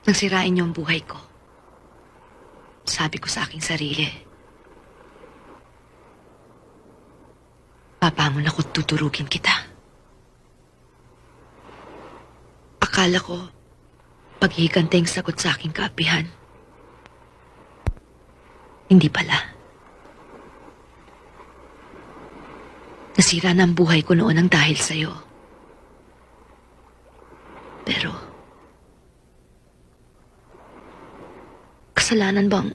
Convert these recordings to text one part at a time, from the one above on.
Nang sirain niyo ang buhay ko, sabi ko sa aking sarili, papamon ako't tuturugin kita. Akala ko, paghihigante ang sagot sa aking kaapihan. Hindi pala. Nasira na ang buhay ko noon ang dahil sa'yo. Pero, kasalanan bang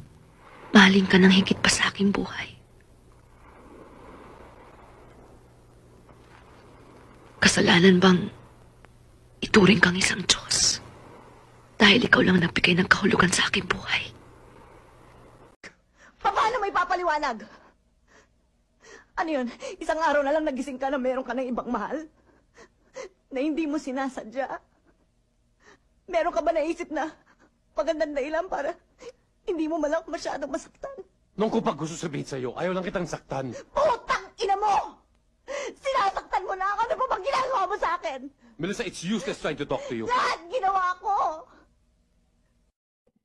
mahalin ka ng higit pa sa aking buhay? Kasalanan bang ituring kang isang Diyos dahil ikaw lang nagbigay ng kahulugan sa aking buhay? Paano may papaliwanag? Ano yun? Isang araw na lang nagising ka na meron ka ng ibang mahal? Na hindi mo sinasadya? Meron ka ba naisip na magandang dahilan para hindi mo malang masyadong masaktan? Nung ko pa gusto sabihin sa'yo, ayaw lang kitang saktan. Putang ina mo! Sinasaktan mo na ako! Ano pa bang ginagawa mo sa akin? Melissa, it's useless trying to talk to you. Lahat ginawa ko!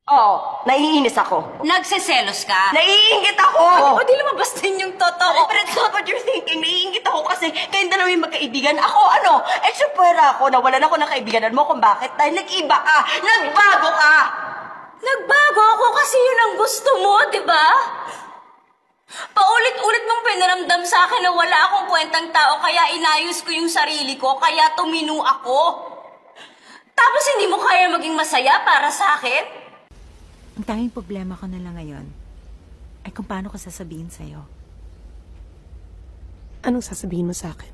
Oh, naiinis ako. Nagseselos ka? Naiingit ako! O di lumabas din yung totoo. But it's not what you're thinking. Naiingit ako kasi kayong dalawa yung magkaibigan. Ako, ano? Extra pwera ako. Nawalan ako ng kaibiganan mo kung bakit. Dahil nag-iba ka. Nagbago ka! Nagbago ako kasi yun ang gusto mo, di ba? Paulit-ulit mong pinaramdam sa akin na wala akong kwentang tao kaya inayos ko yung sarili ko kaya tumino ako. Tapos hindi mo kaya maging masaya para sa akin? Ang tanging problema ko na lang ngayon ay kung paano ko sasabihin sa'yo. Anong sasabihin mo sa akin?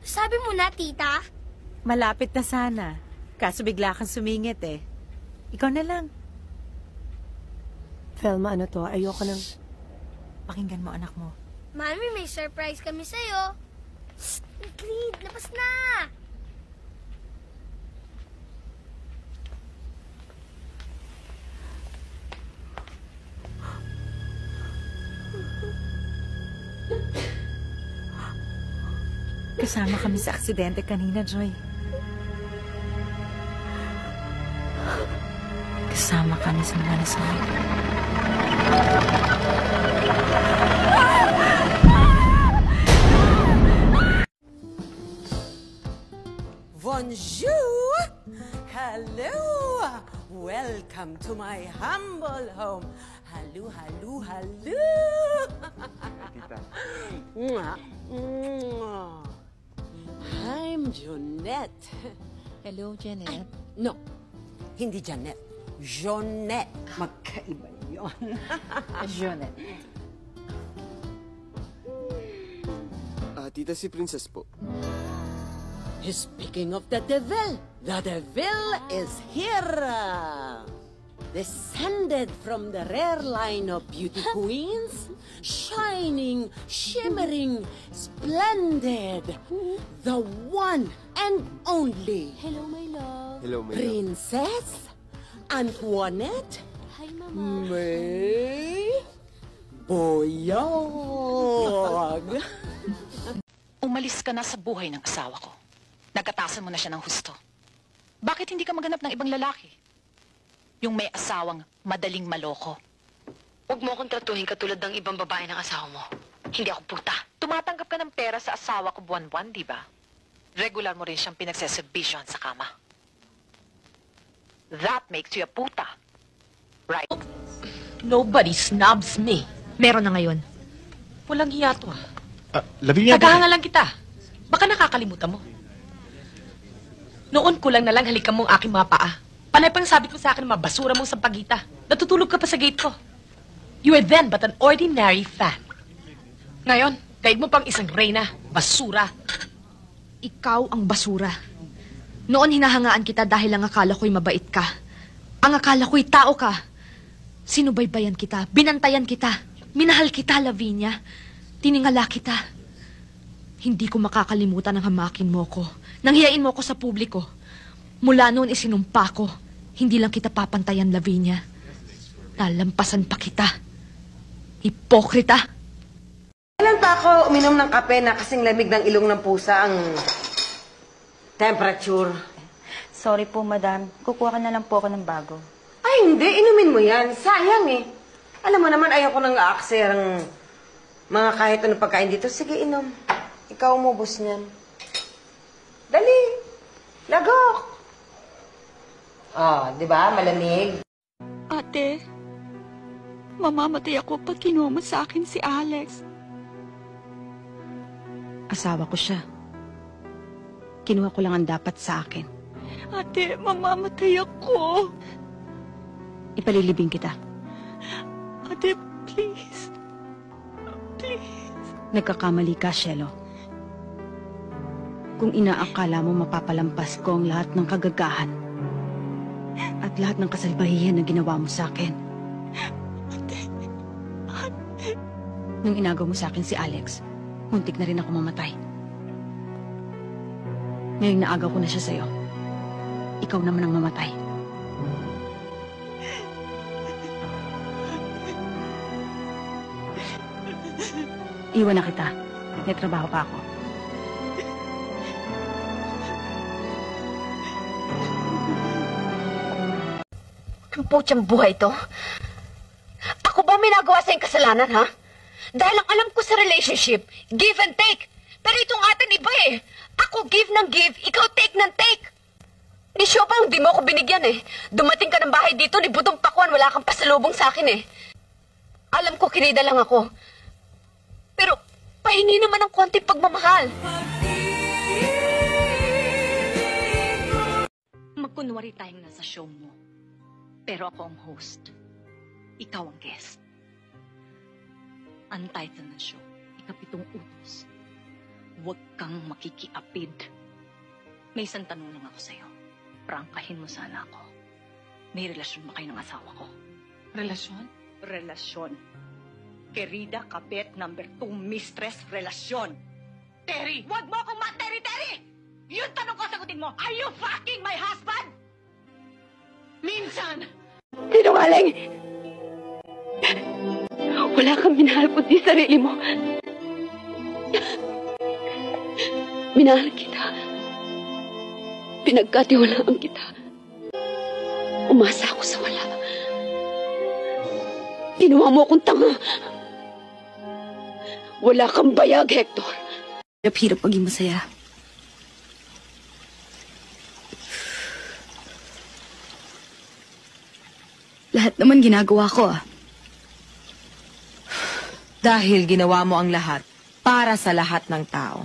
Sabi mo na, tita. Malapit na sana. Kaso bigla kang sumingit eh. Ikaw na lang. Velma, ano to? Ayoko nang... Pakinggan mo anak mo. Mami, may surprise kami sa'yo. Shh! Creed, labas na! Kasama kami sa aksidente kanina, Joy. Kasama kami sa mga nasakit. Bonjour! Hello! Welcome to my humble home. Hello, hello, hello! I'm Jonette. Hello, Janet. No, hindi Janet. Jonette. Magkaiba yun. Janet. Tita, si Princess po. Speaking of the devil is here. Descended from the rare line of beauty queens, shining, shimmering, splendid, the one and only. Hello, my love. Hello, my love. Princess Antoinette Hi, Mama. May Boyog. Umalis ka na sa buhay ng asawa ko. Nagkatasan mo na siya ng husto. Bakit hindi ka maganap ng ibang lalaki? Yung may asawang madaling maloko. Huwag mo akong tratuhin katulad ng ibang babae ng asawa mo. Hindi ako puta. Tumatanggap ka ng pera sa asawa ko buwan-buwan, di ba? Regular mo rin siyang pinagsesubmission sa kama. That makes you a puta. Right? Nobody snobs me. Meron na ngayon. Walang hiya to ah. Lavinia, Tagahanga lang kita. Baka nakakalimutan mo. Noon ko lang nalang halikan mo ang aking mga paa. Panay pang sabit mo sa akin ng mga basura mong sampagita. Natutulog ka pa sa gate ko. You were then but an ordinary fan. Ngayon, daig mo pang isang reyna, basura. Ikaw ang basura. Noon hinahangaan kita dahil ang akala ko'y mabait ka. Ang akala ko'y tao ka. Sinubaybayan kita, binantayan kita, minahal kita, Lavinia. Tiningala kita. Hindi ko makakalimutan ang hamakin mo ko. Nanghiyain mo ko sa publiko. Mula noon isinumpa ko. Hindi lang kita papantayan, Lavinia. Nalampasan pa kita. Hipokrita. Kailan pa ako uminom ng kape na kasing lamig ng ilong ng pusa ang temperature? Sorry po, madam. Kukuha ka na lang po ako ng bago. hindi. Inumin mo yan. Sayang eh. Alam mo naman, ayaw ko nang aaksayang mga kahit anong pagkain dito. Sige, inom. Ikaw umubos niyan. Dali. Lagok. Di ba? Malamig. Ate, mamamatay ako pag kinuha mo sa akin si Alex. Asawa ko siya. Kinuha ko lang ang dapat sa akin. Ate, mamamatay ako. Ipalilibing kita. Ate, please. Please. Nagkakamali ka, Shelo. Kung inaakala mo mapapalampas ko ang lahat ng kagagahan at lahat ng kasalbahihan na ginawa mo sa akin. Nung inagaw mo sa akin si Alex, muntik na rin ako mamatay. Ngayong naagaw ko na siya sa'yo, ikaw naman ang mamatay. Iwan na kita. May trabaho pa ako. Ang putyang buhay to? Ako ba may nagawa sa'yong kasalanan, ha? Dahil ang alam ko sa relationship, give and take. Pero itong atin iba eh. Ako give ng give, ikaw take ng take. Ni Siobang, di mo ako binigyan eh. Dumating ka ng bahay dito, ni Budong Pakuan, wala kang pasalubong sa akin eh. Alam ko, kinida lang ako. Pero, pahingi naman ng konti pagmamahal. Magkunwari tayong nasa show mo. Pero ako ang host. Ikaw ang guest. Ang title ng show, Ikapitong Utos. Huwag kang makikiapid. May isang tanong lang ako sa'yo. Prangkahin mo sana ako. May relasyon ba kayo ng asawa ko? Relasyon? Relasyon. Querida Kapet number 2 mistress relasyon. Terry! Huwag mo akong Terry! Yun tanong ko, sagutin mo. Are you fucking my husband? Minsan! Sinungaling! Wala kang minahal kundi sarili mo. Minahal kita. Pinagkatiwalaan kita. Umasa ako sa wala. Ginawa mo akong tanga. Wala kang bayag, Hector. Hirap-hirap maging masaya. Lahat naman ginagawa ko Dahil ginawa mo ang lahat para sa lahat ng tao.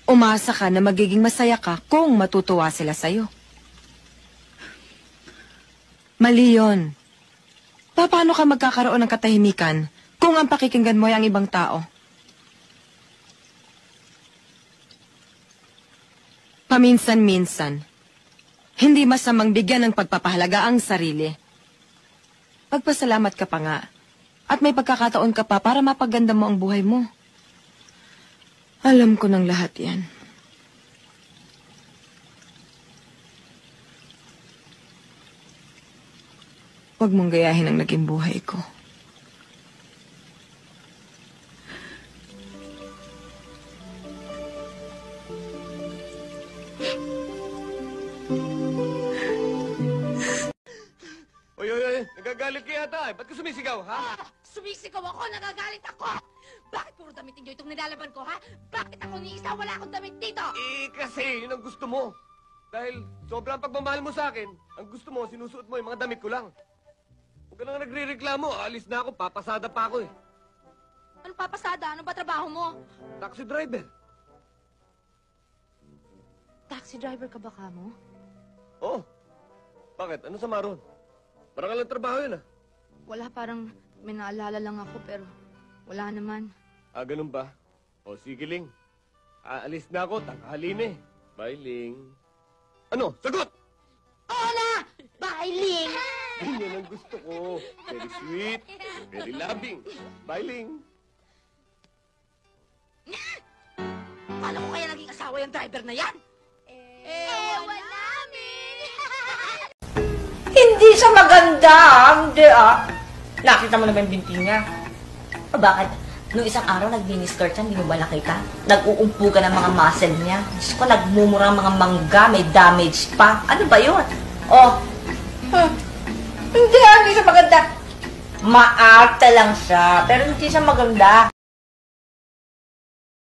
Umasa ka na magiging masaya ka kung matutuwa sila sa'yo. Mali yun. Paano ka magkakaroon ng katahimikan kung ang pakikinggan mo ay ang ibang tao? Paminsan-minsan, hindi masamang bigyan ng pagpapahalaga ang sarili. Pagpasalamat ka pa nga. At may pagkakataon ka pa para mapaganda mo ang buhay mo. Alam ko ng lahat yan. Huwag mong gayahin ang naging buhay ko. Oy, nagagalit ka yata eh. Ba't ka sumisigaw, ha? Sumisigaw ako, nagagalit ako! Bakit puro damit ninyo itong nilalaban ko, ha? Bakit ako ni isa wala akong damit dito? Kasi yun ang gusto mo. Dahil sobrang pagmamahal mo sa akin, ang gusto mo, sinusuot mo yung mga damit ko lang. Huwag ka nang nagre-reklamo, alis na ako, papasada pa ako eh. Ano papasada? Ano ba trabaho mo? Taxi driver. Taxi driver ka ba, Kamo? Oh, bakit? Ano sa maron? Parang alang trabaho yun ah. Wala, parang may naalala lang ako pero wala naman. Ah, ganun ba? O, sige, Ling. Aalis na ako, tanghali na eh. Bye, Ling. Ano? Sagot! Oo na! Bye, Ling! Yan ang gusto ko. Very sweet, very loving. Bye, Ling. Paano ko kaya naging asawa yung driver na yan? Ewan namin! Hindi siya maganda, hindi ah. Nakita mo naman yung binti niya. O bakit? Nung isang araw nag-mini-skirt siya, hindi mo ba nakita? Nag-uumpu ka ng mga muscle niya. Diyos ko, nagmumura ang mga mangga, may damage pa. Ano ba yun? Oh, Hindi siya maganda. Maarte lang siya, pero hindi siya maganda.